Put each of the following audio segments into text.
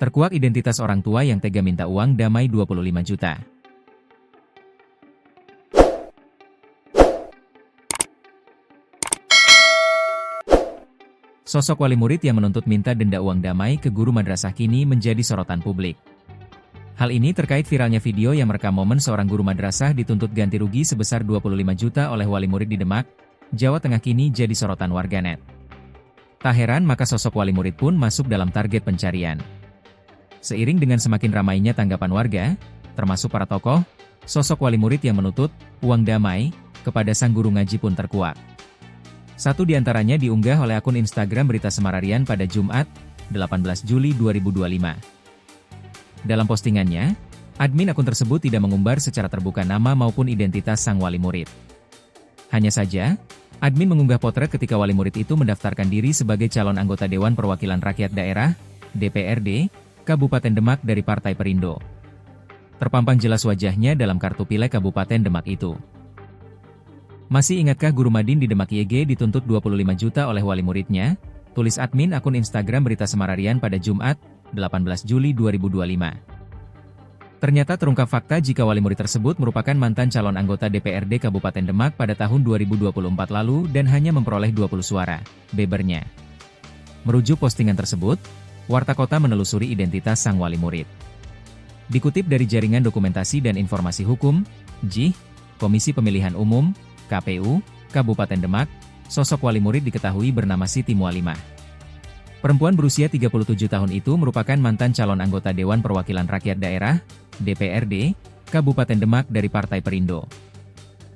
Terkuak identitas orang tua yang tega minta uang damai 25 juta. Sosok wali murid yang menuntut minta denda uang damai ke guru madrasah kini menjadi sorotan publik. Hal ini terkait viralnya video yang merekam momen seorang guru madrasah dituntut ganti rugi sebesar 25 juta oleh wali murid di Demak, Jawa Tengah kini jadi sorotan warganet. Tak heran maka sosok wali murid pun masuk dalam target pencarian. Seiring dengan semakin ramainya tanggapan warga, termasuk para tokoh, sosok wali murid yang menuntut uang damai kepada sang guru ngaji pun terkuak. Satu di antaranya diunggah oleh akun Instagram Berita Semararian pada Jumat, 18 Juli 2025. Dalam postingannya, admin akun tersebut tidak mengumbar secara terbuka nama maupun identitas sang wali murid. Hanya saja, admin mengunggah potret ketika wali murid itu mendaftarkan diri sebagai calon anggota Dewan Perwakilan Rakyat Daerah, DPRD, Kabupaten Demak dari Partai Perindo. Terpampang jelas wajahnya dalam kartu pileg Kabupaten Demak itu. Masih ingatkah guru Madin di Demak YG dituntut 25 juta oleh wali muridnya? Tulis admin akun Instagram Berita Semararian pada Jumat, 18 Juli 2025. Ternyata terungkap fakta jika wali murid tersebut merupakan mantan calon anggota DPRD Kabupaten Demak pada tahun 2024 lalu dan hanya memperoleh 20 suara, bebernya. Merujuk postingan tersebut, Warta Kota menelusuri identitas sang wali murid. Dikutip dari Jaringan Dokumentasi dan Informasi Hukum, JIH, Komisi Pemilihan Umum, KPU, Kabupaten Demak, sosok wali murid diketahui bernama Siti Mualimah. Perempuan berusia 37 tahun itu merupakan mantan calon anggota Dewan Perwakilan Rakyat Daerah, DPRD, Kabupaten Demak dari Partai Perindo.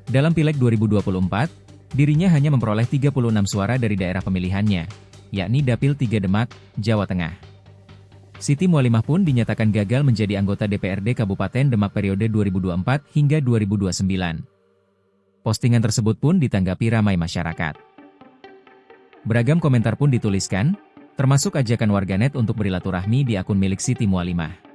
Dalam Pileg 2024, dirinya hanya memperoleh 36 suara dari daerah pemilihannya, yakni Dapil 3 Demak, Jawa Tengah. Siti Mualimah pun dinyatakan gagal menjadi anggota DPRD Kabupaten Demak periode 2024 hingga 2029. Postingan tersebut pun ditanggapi ramai masyarakat. Beragam komentar pun dituliskan, termasuk ajakan warganet untuk bersilaturahmi di akun milik Siti Mualimah.